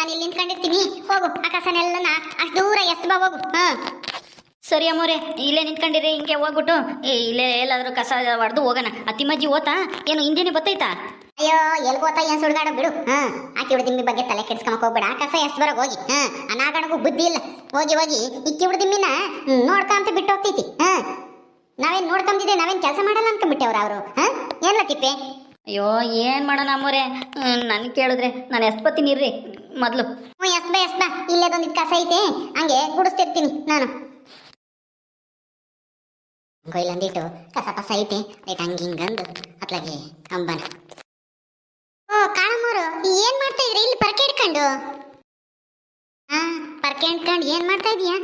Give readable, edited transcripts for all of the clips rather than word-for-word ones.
ನಾನು ಇಲ್ಲಿ ನಿಂತ್ಕೊಂಡಿರ್ತೀನಿ. ಹೋಗು ಆ ಕಸನೆಲ್ಲನ ಅಷ್ಟು ದೂರ ಎಸ್ ಬಾ ಹೋಗು. ಸರಿ ಅಮ್ಮೋರೆ, ಇಲ್ಲೇ ನಿಂತ್ಕೊಂಡಿರಿ. ಹಿಂಗೆ ಹೋಗ್ಬಿಟ್ಟು ಇಲ್ಲೇ ಎಲ್ಲಾದ್ರೂ ಕಸ ಹೊಡೆದು ಹೋಗೋಣ. ಅತ್ತಿಮಜ್ಜಿ ಓತಾ ಏನು ಹಿಂದೆನೇ ಬತ್ತೈತಾ? ಅಯ್ಯೋ ಎಲ್ಲಿ ಗೊತ್ತಾ ಏನ್ ಸುಳ್ಗಾಡ ಬಿಡು. ಆಕಿ ಹುಡುದಿಮ್ಮಿ ಬಗ್ಗೆ ತಲೆ ಕೆಡ್ಸ್ಕೊಂಬಕ್ ಹೋಗ್ಬೇಡ. ಕಸ ಎಷ್ಟು ಬರಕ್ ಹೋಗಿ. ಅನಾಗಣಗೂ ಬುದ್ಧಿ ಇಲ್ಲ. ಹೋಗಿ ಹೋಗಿ ಇಕ್ಕಿ ಹುಡುದಿಮ್ಮಿನ ನೋಡ್ಕೊಂತ ಬಿಟ್ಟು ಹೋಗ್ತೈತಿ. ನಾವೇನ್ ನೋಡ್ಕೊಂತಿದ್ದೆ, ನಾವೇನ್ ಕೆಲಸ ಮಾಡಲ್ಲ ಅನ್ಕೊಂಡ್ಬಿಟ್ಟೆವ್ರ ಅವರು. ಏನ್ಲ ತಿಪ್ಪೆ? ಅಯ್ಯೋ ಏನು ಮಾಡೋಣ ಅಮ್ಮೋರೆ, ನನ್ ಕೇಳಿದ್ರೆ ನಾನು ಎಷ್ಟು ಬತ್ತೀನಿ ಇರ್ರಿ ಮೊದಲು. ಎಸ್ ಬಾ ಇಲ್ಲೇದೊಂದಿದ್ ಕಸ ಐತೆ, ಹಂಗೆ ಗುಡಿಸ್ತಿರ್ತೀನಿ ನಾನು. ಕೊಯ್ಲಂದಿಟ್ಟು ಕಸ ಐತೆ ಐಟ್ ಹಂಗ ಹಿಂಗಂದು ಅತ್ಲಾಗೆ ಅಂಬನ. ಓ ಕಾಳಮ್ಮೋರು ಏನ್ ಮಾಡ್ತಾ ಇದ್ರಿ ಇಲ್ಲಿ ಪರ್ಕೆ ಇಟ್ಕೊಂಡು? ಪರ್ಕೆ ಇಟ್ಕೊಂಡು ಏನ್ ಮಾಡ್ತಾ ಇದೀಯಾ?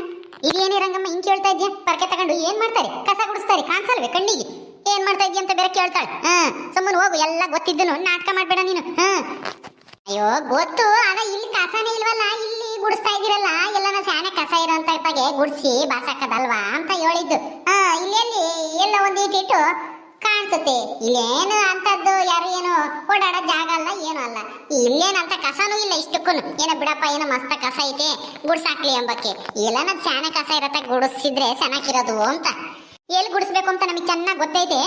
ಇಲ್ಲಿ ಏನೇ ರಂಗಮ್ಮ ಹಿಂಗ್ ಕೇಳ್ತಾ ಇದ್ಯಾ? ಪರ್ಕೆ ತಗೊಂಡು ಏನ್ ಮಾಡ್ತಾರೆ? ಕಸ ಗುಡಿಸ್ತಾರೆ, ಕಾಣಿಸಲ್ವೇ ಕಣ್ಣಿಗೆ? ಏನ್ ಮಾಡ್ತಾ ಇದ್ಯಾ ಅಂತ ಬೇರೆ ಕೇಳ್ತಾಳೆ. ಸುಮ್ಮನೆ ಹೋಗು, ಎಲ್ಲ ಗೊತ್ತಿದ್ದನು ನಾಟಕ ಮಾಡ್ಬೇಡ ನೀನು. ಅಯ್ಯೋ ಗೊತ್ತು, ಆಗ ಇಲ್ಲಿ ಕಸನೇ ಇಲ್ವಲ್ಲ, ಇಲ್ಲಿ ಗುಡಿಸ್ತಾ ಇದ್ದೀರಲ್ಲ, ಎಲ್ಲನ ಸ್ಯಾನೆ ಕಸ ಇರೋಂತ ಇಟ್ಟಾಗೆ ಗುಡಿಸಿ ಬಾಸಾಕದಲ್ವಾ ಅಂತ ಹೇಳಿದ್ದು. ಇಲ್ಲೆಲ್ಲಿ ಎಲ್ಲ ಒಂದಿಟ್ಟಿಟ್ಟು ಕಾಣಿಸುತ್ತೆ. ಇಲ್ಲೇನು ಅಂತದ್ದು ಯಾರು ಏನು ಓಡಾಡೋ ಜಾಗ ಅಲ್ಲ, ಏನು ಅಲ್ಲ. ಇಲ್ಲೇನಂತ ಕಸನೂ ಇಲ್ಲ ಇಷ್ಟಕ್ಕೂ. ಏನೋ ಬಿಡಪ್ಪ, ಏನೋ ಮಸ್ತ ಕಸ ಐತೆ ಗುಡ್ಸಾಕ್ಲಿ ಎಂಬಕ್ಕೆ. ಎಲ್ಲನ ಸ್ಯಾನೆ ಕಸ ಇರತ್ತ ಗುಡಿಸಿದ್ರೆ ಚೆನ್ನಾಗಿರೋದು ಅಂತ. ಎಲ್ಲಿ ಗುಡಿಸ್ಬೇಕು ಅಂತ ನಮಗೆ ಚೆನ್ನಾಗಿ ಗೊತ್ತೈತೆ.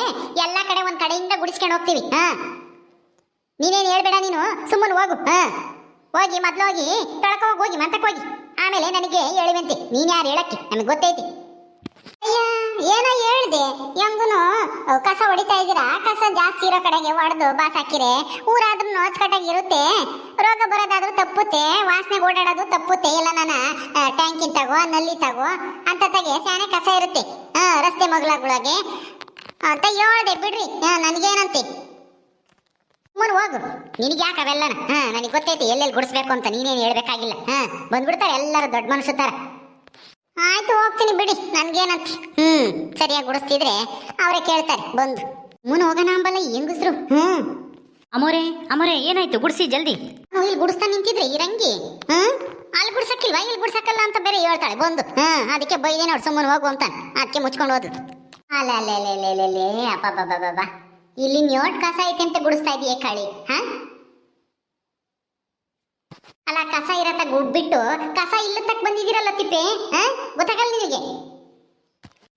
ಎಲ್ಲ ಕಡೆ ಒಂದ್ ಕಡೆಯಿಂದ ಗುಡಿಸ್ಕೊಂಡು ಹೋಗ್ತೀವಿ. ನೀನೇನು ಹೇಳ್ಬೇಡ, ನೀನು ಸುಮ್ಮನೆ ಹೋಗು. ಹೋಗಿ ಮೊದ್ಲು ಹೋಗಿ ತೊಳಕ ಹೋಗಿ ಮಂತಕ್ಕೆ ಹೋಗಿ, ಆಮೇಲೆ ನನಗೆ ಹೇಳಿವಂತೆ. ನೀನ್ ಯಾರು ಹೇಳಕ್ಕೆ? ನಮಗೆ ಗೊತ್ತೈತಿ. ಅಯ್ಯ ಏನೋ ಹೇಳ್ದೆ, ಹೆಂಗುನು ಕಸ ಹೊಡಿತಾ ಇದ್ದೀರಾ. ಕಸ ಜಾಸ್ತಿ ಇರೋ ಕಡೆಗೆ ಹೊಡೆದು ಬಾಸ್ ಹಾಕಿರೆ ಊರಾದ್ರೂ ಅಚ್ಚುಕಟ್ಟಾಗಿ ಇರುತ್ತೆ. ರೋಗ ಬರೋದಾದ್ರೂ ತಪ್ಪುತ್ತೆ, ವಾಸನೆ ಓಡಾಡೋದು ತಪ್ಪುತ್ತೆ. ಎಲ್ಲ ನಾನು ಟ್ಯಾಂಕಿನ್ ತಗೋ, ನಲ್ಲಿ ತಗೋ ಅಂತ ತಗೆ ಸ್ಯಾನೆ ಕಸ ಇರುತ್ತೆ ರಸ್ತೆ ಮಗ್ಳಗಳಿಗೆ ಅಂತ ಹೇಳ್ದೆ. ಬಿಡ್ರಿ, ನನಗೇನಂತೆ? ಸುಮ್ಮನೆ ಹೋಗು, ನಿನಗೆ ಯಾಕೆ ಅವೆಲ್ಲನ? ನನಗೆ ಗೊತ್ತೈತಿ ಎಲ್ಲೆಲ್ಲಿ ಗುಡಿಸ್ಬೇಕು ಅಂತ. ನೀನೇನು ಹೇಳ್ಬೇಕಾಗಿಲ್ಲ. ಬಂದ್ಬಿಡ್ತಾರೆ ಎಲ್ಲರೂ ದೊಡ್ಡ ಮನುಷ್ಯ ತರ. ಆಯ್ತು ಹೋಗ್ತೀನಿ ಬಿಡಿ, ನನ್ಗೇನಂತ. ಸರಿಯಾಗಿ ಗುಡಿಸ್ತಿದ್ರೆ ಅವರೇ ಕೇಳ್ತಾರೆ ಬಂದು. ಮುನ್ ಹೋಗೋಣ ಅಂಬಲ್ಲ ಹೆಂಗಸ್ರು. ಅಮೋರೆ ಏನಾಯ್ತು? ಗುಡಿಸಿ ಜಲ್ದಿ. ಇಲ್ಲಿ ಗುಡಿಸ್ತಾ ನಿಂತಿದ್ರೆ ಈ ರಂಗಿ ಅಲ್ಲಿ ಗುಡ್ಸಕ್ಕಿಲ್ವಾ, ಇಲ್ಲಿ ಗುಡ್ಸಕ್ಕಲ್ಲ ಅಂತ ಬೇರೆ ಹೇಳ್ತಾಳೆ ಬಂದು. ಅದಕ್ಕೆ ಬೈದೆ ನೋಡಿ, ಸುಮ್ಮನೆ ಹೋಗು ಅಂತ. ಅದಕ್ಕೆ ಮುಚ್ಕೊಂಡು ಹೋದ್ರು. ಅಲ್ಲ ಅಪ್ಪ ಇಲ್ಲಿ ನ್ಯೋಟ್ ಕಸ ಐತೆ ಅಂತ ಗುಡಿಸ್ತಾ ಇದೀಯ ಕಾಳಿ? ಅಲ್ಲ ಕಸ ಇರತ್ತ ಗುಡ್ಬಿಟ್ಟು ಕಸ ಇಲ್ಲ ತಕ್ ಬಂದಿದ್ದೀರಲ್ಲ ತಿಪ್ಪೆ. ಗೊತ್ತಾಗಲ್ಲ ನಿನಗೆ?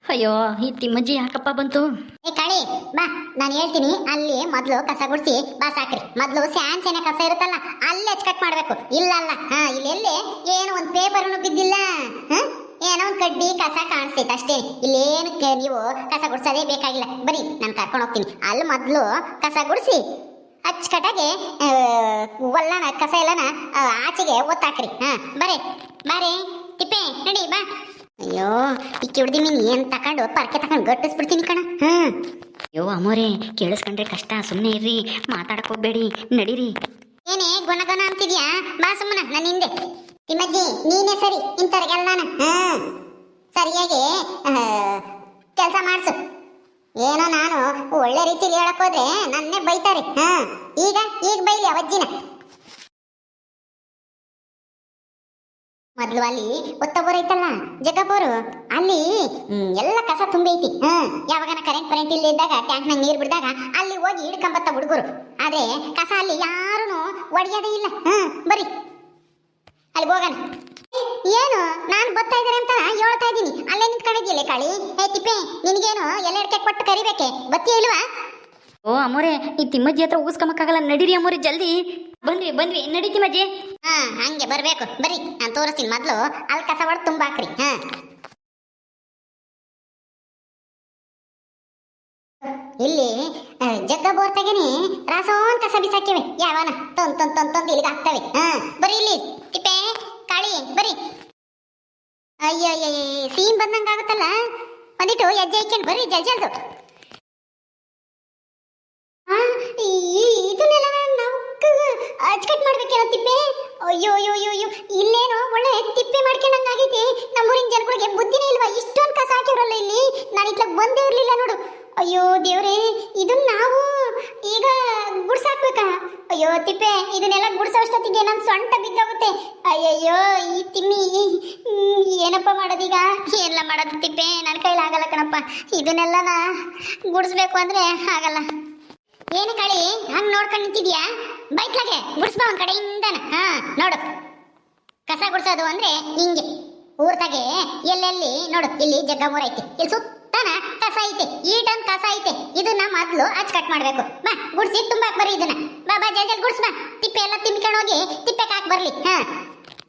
ಅಯ್ಯೋ ಈ ತಿಮ್ಮಜ್ಜಿ ಯಾಕಪ್ಪ ಬಂತು? ಏ ಕಾಳಿ ಬಾ, ನಾನು ಹೇಳ್ತೀನಿ. ಅಲ್ಲಿ ಮೊದ್ಲು ಕಸ ಗುಡಿಸಿ ಬಾಸ್ ಹಾಕ್ರಿ. ಮೊದ್ಲು ಸ್ಯಾನ್ ಕಸ ಇರುತ್ತಲ್ಲ ಅಲ್ಲೇ ಅಚ್ಚಕಟ್ ಮಾಡ್ಬೇಕು. ಇಲ್ಲ ಇಲ್ಲೆಲ್ಲಿ ಏನು ಒಂದ್ ಪೇಪರ್ನು ಬಿದ್ದಿಲ್ಲ. ಏನೋ ಒಂದ್ ಕಡ್ಡಿ ಕಸ ಕಾಣಿಸ್ತೈತೆ ಅಷ್ಟೇ. ಇಲ್ಲೇನು ನೀವು ಕಸ ಗುಡ್ಸೋದೇ ಬೇಕಾಗಿಲ್ಲ. ಬರೀ ನಾನು ಕರ್ಕೊಂಡು ಹೋಗ್ತೀನಿ. ಅಲ್ಲಿ ಮೊದ್ಲು ಕಸ ಗುಡಿಸಿ ಅಚ್ಚಕಟ್ಟಾಗಿ ಒಲ್ಲನ ಕಸ ಎಲ್ಲನ ಆಚೆಗೆ ಒತ್ತಾಕ್ರಿ. ಬಾರೆ ತಿಪ್ಪೆ ನಡಿ ಬಾ. ಅಯ್ಯೋ ಈ ಕಿಡ್ದಿ ಮೀನ್ ಏನ್ ತಕೊಂಡು ಪರ್ಕೆ ತಕೊಂಡು ಗಟ್ಟಿಸ್ಬಿಡ್ತೀನಿ ಕಣ. ಅಯ್ಯೋ ಅಮ್ಮೋರೆ, ಕೇಳಿಸ್ಕೊಂಡ್ರೆ ಕಷ್ಟ. ಸುಮ್ಮನೆ ಇರ್ರಿ, ಮಾತಾಡಕ್ ಹೋಗ್ಬೇಡಿ, ನಡೀರಿ. ಏನೇ ಗುಣಗಣ ಅಂತಿದ್ಯಾ? ಬಾ ಸುಮ್ಮನ ನನ್ನ ಹಿಂದೆ. ತಿಮ್ಮಜ್ಜಿ ನೀನೇ ಸರಿ, ಇಂಥವ್ರಿಗೆಲ್ಲ ನಾನು ಸರಿಯಾಗಿ ಕೆಲಸ ಮಾಡಿಸು. ಏನೋ ನಾನು ಒಳ್ಳೆ ರೀತಿಲಿ ಹೇಳಕ್ ಹೋದ್ರೆ ನನ್ನೇ ಬೈತಾರೆ. ಈಗ ಬೈಲಿ ಅವಜ್ಜಿನ. ಮೊದ್ಲು ಅಲ್ಲಿ ಒತ್ತಬೋರು ಐತಲ್ಲ ಜಗ್ಗಬೋರು, ಅಲ್ಲಿ ಎಲ್ಲ ಕಸ ತುಂಬೈತಿ. ಯಾವಾಗನ ಕರೆಂಟ್ ಇಲ್ಲ ಇದ್ದಾಗ ಟ್ಯಾಂಕ್ನಾಗ ನೀರು ಬಿಡಿದಾಗ ಅಲ್ಲಿ ಹೋಗಿ ಹಿಡ್ಕೊಂಬತ್ತ ಹುಡುಗರು. ಆದ್ರೆ ಕಸ ಅಲ್ಲಿ ಯಾರು ಒಡೆಯೋದೇ ಇಲ್ಲ. ಬರೀ ಅಲ್ಲಿ ಹೋಗೋಣ. ಏನು ನಾನು ಬರ್ತಾ ಇದ್ದಾರೆ ಅಂತ ಹೇಳ್ತಾ ಇದ್ದೀನಿ, ಅಲ್ಲೇ ನಿಂತ್ಕೊಂಡಿದ್ಯಲ್ಲ ಕಾಳಿ. ಹೇ ತಿಪ್ಪೆ, ನಿನಗೇನು ಎಲ್ಲೆಡ್ಕೆ ಕೊಟ್ಟು ಕರಿಬೇಕೆ? ಬತ್ತಿ ಇಲ್ವಾ? ಓ ಅಮ್ಮೋರೆ, ಈ ತಿಮ್ಮಜ್ಜಿ ಹತ್ರ ಊಸ್ಕೊಂಬಕ್ಕಾಗಲ್ಲ. ನಡೀರಿ ಅಮ್ಮೋರೆ ಜಲ್ದಿ. ಬಂದ್ವಿ ನಡಿ ತಿಮ್ಮಜ್ಜಿ. ಹಂಗೆ ಬರ್ಬೇಕು. ಬರೀ ನಾನು ತೋರಿಸ್ತೀನಿ. ಮೊದ್ಲು ಅಲ್ಲಿ ಕಸ ಹೊಡೆದು ತುಂಬಾಕ್ರಿ. ಇಲ್ಲಿ ಜಗ್ಗ ಬೋರ್ತಾಗೇನೆ ರಾಸೋನ್ ಕಸ ಬಿಸಾಕಿವೆ. ಯಾವನ ತಂದ್ ಇಲ್ಲಿಗೆ ಹಾಕ್ತವೆ. ಬರೀ ಇಲ್ಲಿ ತಿಪ್ಪೆ ಕಾಳಿ ಬರೀ. ಅಯ್ಯೋ ಸೀನ್ ಬಂದಂಗಾಗುತ್ತಲ್ಲ. ಒಂದಿಟ್ಟು ಹೆಜ್ಜೆ ಇಕ್ಕೊಂಡು ಬರ್ರಿ ಜಲ್ದು. ಇದನ್ನೆಲ್ಲ ನಾವು ಅಚ್ಚಕಟ್ ಮಾಡ್ಬೇಕೇನೋ ತಿಪ್ಪೆ. ಅಯ್ಯೋ ಇಲ್ಲೇನೋ ಒಳ್ಳೆ ತಿಪ್ಪೆ ಮಾಡ್ಕೊಂಡಂಗಾಗೈತಿ. ನಮ್ಮೂರಿನ ಜನಗಳಿಗೆ ಬುದ್ಧಿನೇ ಇಲ್ವಾ? ಇಷ್ಟೊಂದು ಕಸ ಹಾಕಿವ್ರಲ್ಲ ಇಲ್ಲಿ. ನಾನು ಇತ್ಲಾಗ ಬಂದೇ ಇರ್ಲಿಲ್ಲ ನೋಡು. ಅಯ್ಯೋ ದೇವ್ರೆ, ಇದನ್ನ ನಾವು ಈಗ ಗುಡ್ಸಾಕ್ಬೇಕಾ? ಅಯ್ಯೋ ತಿಪ್ಪೆ, ಇದನ್ನೆಲ್ಲ ಗುಡ್ಸೋಷ್ಟೊತ್ತಿಗೆ ನನ್ನ ಸೊಂಟ ಬಿದ್ದೋಗುತ್ತೆ. ಅಯ್ಯಯ್ಯೋ ಈ ತಿಮ್ಮಿ ಏನಪ್ಪ ಮಾಡೋದೀಗ? ಎಲ್ಲ ಮಾಡೋದು ತಿಪ್ಪೆ, ನನ್ನ ಕೈಲಿ ಆಗಲ್ಲ ಕಣಪ್ಪ. ಇದನ್ನೆಲ್ಲ ಗುಡಿಸ್ಬೇಕು ಅಂದ್ರೆ ಆಗಲ್ಲ. ಏನು ಕಾಳಿ ಹಂಗ್ ನೋಡ್ಕೊಂಡು ನಿಂತಿದ್ಯಾ? ಬೈಕ್ಲಾಗೆ ಗುಡ್ಸ್ಬಾ ಒಂದ್ ಕಡೆಯಿಂದನ. ನೋಡು ಕಸ ಗುಡ್ಸೋದು ಅಂದ್ರೆ ಹಿಂಗೆ ಊರ್ತಾಗೆ ಎಲ್ಲೆಲ್ಲಿ ನೋಡು, ಇಲ್ಲಿ ಜಗ್ಗ ಮೂರ ಐತಿ, ಇಲ್ಲಿ ಸುತ್ತನ ಕಸ ಐತೆ, ಈಟನ್ ಕಸ ಐತೆ. ಇದನ್ನ ಮೊದ್ಲು ಕಟ್ ಮಾಡ್ಬೇಕು. ಬಾ ಗುಡ್ಸಿ ತುಂಬಾಕ್ ಬರ್ರಿ ಇದನ್ನ. ಬಾ ಬಾ ಜಲ್ದಿ ಗುಡ್ಸ್ ಬಾ. ತಿಪ್ಪೆ ಎಲ್ಲ ತಿನ್ಕೊಂಡು ಹೋಗಿ ತಿಪ್ಪೆಗೆ ಹಾಕ್ ಬರ್ಲಿ. ಹಾ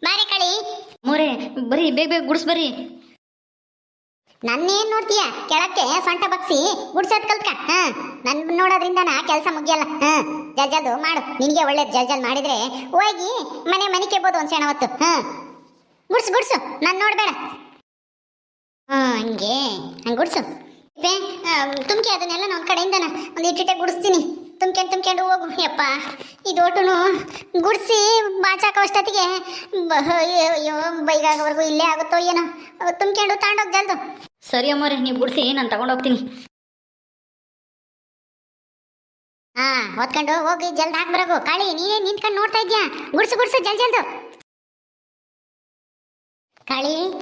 ಬಾರಿ ಕಳಿ ಮೋರೆ, ಬರೀ ಬೇಗ ಬೇಗ ಗುಡ್ಸ್ ಬರ್ರಿ. ನನ್ನೇನ್ ನೋಡ್ತೀಯ, ಕೆಳಕ್ಕೆ ಸೊಂಟ ಬಗ್ಸಿ ಗುಡ್ಸೋದ್ ಕಲ್ತ್ಕ. ಹಾ ನನ್ ನೋಡೋದ್ರಿಂದ ಕೆಲಸ ಮುಗಿಯಲ್ಲ. ಹಾ ಜಲ್ಜಲ್ದು ಮಾಡು, ನಿನಗೆ ಒಳ್ಳೇದು. ಜಲ್ಜಲ್ ಮಾಡಿದ್ರೆ ಹೋಗಿ ಮನಿಕೆ ಬೋದು ಒಂದ್ ಕ್ಷಣ ಹೊತ್ತು. ಹಾ ಗುಡ್ಸು ನಾನ್ ನೋಡ್ಬೇಡ. ಹಂಗೆ ಹಂಗೆ ಗುಡ್ಸು. ತುಮ್ಕೆ ಅದನ್ನೆಲ್ಲ ನನ್ನ ಕಡೆಯಿಂದನ ಒಂದು ಇಟ್ಟಿಟ್ಟೆ ಗುಡಿಸ್ತೀನಿ. ತುಂಬ್ಕೊಂಡು ಹೋಗು. ಯಪ್ಪ ಇದು ಒಟ್ಟುನು ಗುಡಿಸಿ ಬಾಚಾಕೋ ಅಷ್ಟೊತ್ತಿಗೆ ಬೈಗಾಗವರೆಗೂ ಇಲ್ಲೇ ಆಗುತ್ತೋ ಏನೋ. ತುಂಬ್ಕೊಂಡು ತಾಂಡೋಗಿ ಜಲ್ದು. ಸರಿ ಅಮ್ಮೋರೆ, ನೀವು ಗುಡ್ಸಿ ನಾನು ತಗೊಂಡೋಗ್ತೀನಿ. ಹೊತ್ಕೊಂಡು ಹೋಗಿ ಜಲ್ದ್ ಹಾಕ್ ಬರೋಗು. ಕಾಳಿ ನೀನೇ ನಿಂತ್ಕೊಂಡು ನೋಡ್ತಾ ಇದ್ಯಾ? ಗುಡ್ಸು ಜಲ್ದು.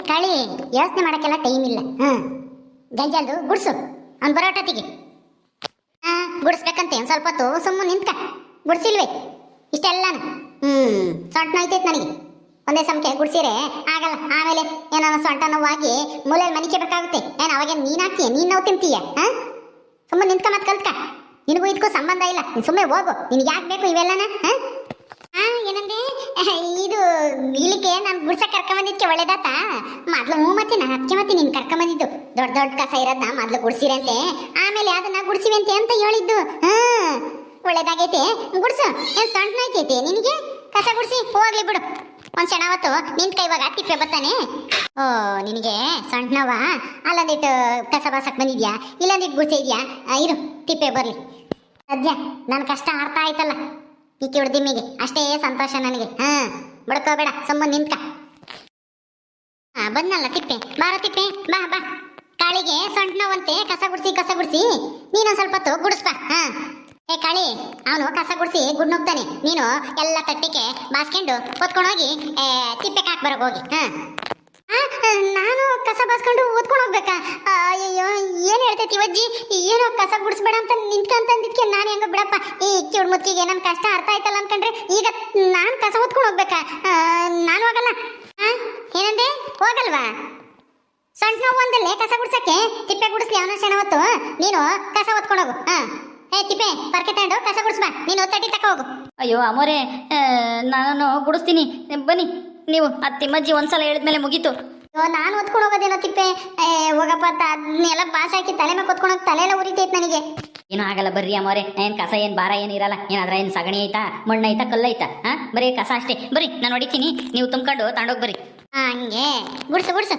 ಕಾಳಿ ಯೋಚನೆ ಮಾಡಕ್ಕೆಲ್ಲ ಟೈಮ್ ಇಲ್ಲ. ಜಲ್ದು ಗುಡ್ಸು. ಅವ್ನು ಬರೋಟತ್ತಿಗೆ ಗುಡಿಸ್ಬೇಕಂತೆ. ಒಂದು ಸ್ವಲ್ಪ ಹೊತ್ತು ಸುಮ್ಮನೆ ನಿಂತ್ಕ. ಗುಡ್ಸಿಲ್ವೇ ಇಷ್ಟೆಲ್ಲಾನು? ಸೊಂಟ ನೋಯ್ತೈತೆ ನನಗೆ. ಒಂದೇ ಸಮಕ್ಕೆ ಗುಡ್ಸಿರೆ ಆಗಲ್ಲ. ಆಮೇಲೆ ಏನೋ ಸೊಂಟ ನೋವಾಗಿ ಮೂಲೆಯಲ್ಲಿ ಮನಿಕೆ ಬೇಕಾಗುತ್ತೆ. ಏನು ಅವಾಗ ನೀನು ಹಾಕ್ತೀಯ, ನೀನು ನೋವು ತಿಂತೀಯ? ಸುಮ್ಮನೆ ನಿಂತ್ಕ ಮತ್ತೆ ಕಲ್ತ್ಕ. ನಿನಗೂ ಇದಕ್ಕೂ ಸಂಬಂಧ ಇಲ್ಲ. ನೀನು ಸುಮ್ಮನೆ ಹೋಗು. ನಿನ್ಗೆ ಯಾಕೆ ಬೇಕು ಇವೆಲ್ಲನ? ಏನಂದ್ರೆ ಇದು ಇಲ್ಲಿಗೆ ನಾನು ಗುಡ್ಸಕ್ಕೆ ಕರ್ಕೊಂಬಂದಿದ್ದಕ್ಕೆ ಒಳ್ಳೇದಾತ. ಮೊದ್ಲು ಮತ್ತೆ ನಾನು ಅದಕ್ಕೆ ಮತ್ತೆ ನೀನು ಕರ್ಕೊಂಬಂದಿದ್ದು. ದೊಡ್ಡ ಕಸ ಇರೋದನ್ನ ಮೊದ್ಲು ಗುಡ್ಸಿರಂತೆ, ಆಮೇಲೆ ಅದನ್ನ ಗುಡ್ಸಿವಂತೆ ಅಂತ ಹೇಳಿದ್ದು. ಒಳ್ಳೇದಾಗೈತೆ. ಗುಡ್ಸು. ಏನು ಸೊಂಟ ನೋಯ್ತೈತೆ ನಿನಗೆ? ಕಸ ಗುಡ್ಸಿ ಹೋಗ್ಲಿ ಬಿಡು. ಒಂದು ಕ್ಷಣ ಹೊತ್ತು ನಿಂತ ಇವಾಗ ತಿಪ್ಪೆ ಬರ್ತಾನೆ. ನಿನಗೆ ಸೊಂಟ ನೋವಾ? ಅಲ್ಲೊಂದಿಟ್ಟು ಕಸ ಬಾಸಕ್ಕೆ ಬಂದಿದ್ಯಾ, ಇಲ್ಲೊಂದಿಟ್ಟು ಗುಡ್ಸ ಇದೆಯಾ? ಇರು ತಿಪ್ಪೆ ಬರಲಿ. ಸದ್ಯ ನನ್ನ ಕಷ್ಟ ಅರ್ಥ ಆಯ್ತಲ್ಲ. ಈ ಕಿಡ್ದಿಮ್ಮಿಗೆ ಅಷ್ಟೇ ಸಂತೋಷ ನನಗೆ. ಬಡ್ಕೋಬೇಡ, ಸುಮ್ಮನೆ ನಿಂತ್ಕ. ಬಂದಲ್ಲ ತಿಪ್ಪೆ. ಬಾರೋ ತಿಪ್ಪೆ, ಬಾ. ಕಾಳಿಗೆ ಸೊಂಟ ನೋವಂತೆ. ಕಸ ಗುಡ್ಸಿ ನೀನೊಂದು ಸ್ವಲ್ಪ ಹೊತ್ತು ಗುಡಿಸ್ಬಾ. ಏ ಕಾಳಿ, ಅವನು ಕಸ ಗುಡ್ಸಿ ಗುಡ್ನೋಗ್ತಾನೆ. ನೀನು ಎಲ್ಲ ತಟ್ಟಿಗೆ ಬಾಸ್ಕೊಂಡು ಹೊತ್ಕೊಂಡೋಗಿ ತಿಪ್ಪೆಗೆ ಹಾಕಿ ಬರೋಕೆ ಹೋಗಿ. ನಾನು ಕಸ ಬಾಸ್ಕೊಂಡು ಓದ್ಕೊಂಡು ಹೋಗ್ಬೇಕಾ? ಅಯ್ಯೋ ಏನು ಹೇಳ್ತೈತಿ ವಜ್ಜಿ? ಏನೋ ಕಸ ಗುಡಿಸ್ಬೇಡ ಅಂತ ನಿಂತ್ಕಂತಂದಿದ್ಕೆ ನಾನು ಹೆಂಗ ಬಿಡಪ್ಪ. ಈ ಕಿವುಡ್ ಮುತ್ತಿಗೆ ನನ್ನ ಕಷ್ಟ ಅರ್ಥ ಆಯ್ತಲ್ಲ ಅನ್ಕೊಂಡ್ರೆ ಈಗ ನಾನು ಕಸ ಓದ್ಕೊಂಡು ಹೋಗ್ಬೇಕಾ? ನಾನು ಹೋಗಲ್ಲ. ಏನಂದೆ? ಹೋಗಲ್ವಾ? ಸೊಂಟ ನೋವು ಒಂದಲ್ಲೇ ಕಸ ಗುಡ್ಸಕ್ಕೆ ತಿಪ್ಪೆ ಗುಡಿಸ್ಲಿ ಅವನ ಕ್ಷಣ ಹೊತ್ತು. ನೀನು ಕಸ ಓದ್ಕೊಂಡು ಹೋಗು. ತಿಪ್ಪೆ ಪರ್ಕೆ ತಗೊಂಡು ಕಸ ಗುಡಿಸ್ಬಾ. ನೀನು ತಟ್ಟಿ ತಕ ಹೋಗು. ಅಯ್ಯೋ ಅಮ್ಮೋರೆ, ನಾನು ಗುಡಿಸ್ತೀನಿ, ಬನ್ನಿ ನೀವು. ಅತ್ತಿಮ್ಮಜ್ಜಿ ಒಂದ್ಸಲ ಹೇಳಿದ್ಮೇಲೆ ಮುಗೀತು. ನಾನು ಹೊತ್ಕೊಂಡು ಹೋಗೋದೇನೋ ತಿಪ್ಪೆ. ಹೋಗಪ್ಪ ಅಂತ ಅದನ್ನೆಲ್ಲ ಬಾಸ್ ಹಾಕಿ ತಲೆ ಮೇಲೆ ಹೊತ್ಕೊಂಡು ಹೋಗಿ ತಲೆಯೆಲ್ಲ ಉರಿತೈತೆ ನನಗೆ. ಏನೂ ಆಗಲ್ಲ ಬರ್ರಿ ಅಮ್ಮೋರೆ. ಏನು ಕಸ ಏನು ಭಾರ ಏನು ಇರಲ್ಲ. ಏನಾದ್ರೆ ಏನು ಸಗಣಿ ಐತಾ, ಮಣ್ಣು ಐತಾ, ಕಲ್ಲು ಐತಾ? ಬರೀ ಕಸ ಅಷ್ಟೇ. ಬರ್ರಿ ನಾನು ಹೊಡಿತೀನಿ, ನೀವು ತುಂಬ್ಕೊಂಡು ತಗೊಂಡೋಗಿ ಬರ್ರಿ. ಹಂಗೆ ಗುಡ್ಸು.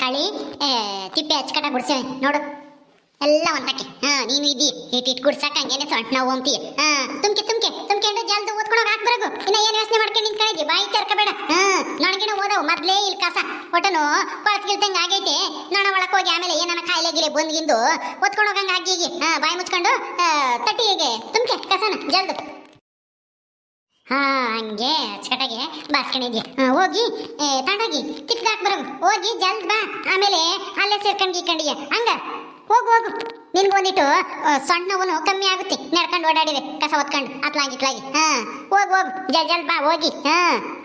ಕಾಳಿ, ತಿಪ್ಪೆ ಹಚ್ಕಟ ಗುಡ್ಸೇವೆ ನೋಡು ಎಲ್ಲ ಒಂದಕ್ಕೆ. ನೀನು ಇದ್ದೀ ಇಟ್ಟು ಗುಡ್ಸಕ್ಕೆ ಹಂಗೇನೆ ಸೊಂಟ ನೋವು ಅಂತೀಯ. ತುಂಬ್ಕೊಂಡು ಜಲ್ದು ಓದ್ಕೊಂಡೋಗಿ ಹಾಕ್ ಬರಗು. ಇನ್ನ ಏನು ಯೋಚನೆ ಮಾಡ್ಕೊಂಡು ನಿಂತ್ಕೊಂಡಿದ್ದಿ? ಬಾಯಿ ತೆರ್ಕಬೇಡ. ನನಗೇನೋ ಓದವು ಮೊದ್ಲೇ ಇಲ್ಲಿ ಕಸ ಒಟ್ಟನು ಕೊಳತ್ಗಿಲ್ದಂಗೆ ಆಗೈತೆ. ನೊಣ ಒಳಕ್ಕೆ ಹೋಗಿ ಆಮೇಲೆ ಏನನ್ನ ಕಾಯಿಲೆ ಗಿಲೆ ಬಂದ್ಗಿಂದು ಓದ್ಕೊಂಡು ಹೋಗಂಗೆ ಆಗಿ ಬಾಯಿ ಮುಚ್ಕೊಂಡು ತಟ್ಟಿಗೆ ತುಂಬ್ಕೆ ಕಸನ ಜಲ್ದು. ಹಂಗೆ ಅಚ್ಚಕಟಾಗೆ ಬಾಸ್ಕೊಂಡಿದ್ಯ. ಹೋಗಿ ತಗೊಂಡೋಗಿ ತಿಪ್ದಾಕ್ ಬರೋಗು. ಹೋಗಿ ಜಲ್ದ್ ಬಾ. ಆಮೇಲೆ ಅಲ್ಲೇ ಸೇರ್ಕೊಂಡಿಯ ಹಂಗ ಹೋಗು. ನಿನ್ಗೊಂದಿಟ್ಟು ಸೊಂಟ ನೋವು ಕಮ್ಮಿ ಆಗುತ್ತೆ ನಡ್ಕೊಂಡು ಓಡಾಡಿದೆ ಕಸ ಹೊತ್ಕೊಂಡು ಅತ್ಲಾಗಿ. ಹೋಗು ಜಲ್ದ್ ಬಾ. ಹೋಗಿ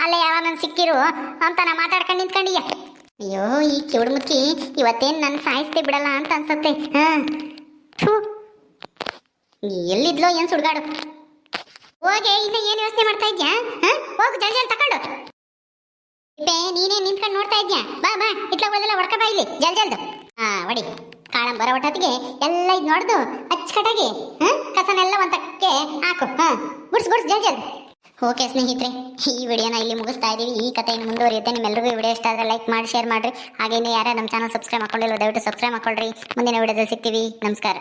ಅಲ್ಲೇ ಯಾವ ನನ್ ಸಿಕ್ಕಿರು ಅಂತ ನಾ ಮಾತಾಡ್ಕೊಂಡು ನಿಂತ್ಕೊಂಡಿಯ. ಅಯ್ಯೋ ಈ ಕಿವುಡ್ ಮುಚ್ಚಿ ಇವತ್ತೇನು ನನ್ನ ಸಾಯಿಸ್ತೆ ಬಿಡಲ್ಲ ಅಂತ ಅನ್ಸತ್ತೆ. ಎಲ್ಲಿದ್ಲೋ ಏನು ಸುಡ್ಗಾಡು. ಹೋಗಿ ಇನ್ನ ಏನು ಯೋಚನೆ ಮಾಡ್ತಾ ಇದ್ಯಾ? ಹೋಗು ಜಲ್ಜಲ್ ತಕೊಂಡು. ನೀನೇ ನಿಂತ್ಕೊಂಡು ನೋಡ್ತಾ ಇದ್ಯಾ? ಬಾ ಇಟ್ಲಾಗೋದೆಲ್ಲ ಹೊಡ್ಕ ಬಾ ಇಲ್ಲಿ ಜಲ್ದು. ಹೊಡಿ. ಕಾಳಂ ಬರೋ ಒಟ್ಟೊತ್ತಿಗೆ ಎಲ್ಲ ಇದು ನೋಡ್ದು ಅಚ್ಚಕಟಾಗಿ ಕಸನೆಲ್ಲ ಒಂದಕ್ಕೆ ಹಾಕು. ಗುಡ್ಸ್ ಜಲ್ಜಲ್. ಓಕೆ ಸ್ನೇಹಿತರೆ, ಈ ವಿಡಿಯೋನ ಇಲ್ಲಿ ಮುಗಿಸ್ತಾ ಇದ್ದೀವಿ. ಈ ಕಥೆಯನ್ನು ಮುಂದುವರಿಯುತ್ತೆ. ನಿಮ್ಮೆಲ್ಲರಿಗೂ ಈ ವಿಡಿಯೋ ಇಷ್ಟ ಆದರೆ ಲೈಕ್ ಮಾಡಿ, ಶೇರ್ ಮಾಡಿರಿ. ಹಾಗೆಯೇ ಯಾರು ನಮ್ಮ ಚಾನಲ್ ಸಬ್ಸ್ಕ್ರೈಬ್ ಮಾಡ್ಕೊಳ್ಳಿಲ್ಲ ದಯವಿಟ್ಟು ಸಬ್ಸ್ಕ್ರೈಬ್ ಮಾಡ್ಕೊಳ್ರಿ. ಮುಂದಿನ ವಿಡಿಯೋದಲ್ಲಿ ಸಿಗ್ತೀವಿ. ನಮಸ್ಕಾರ.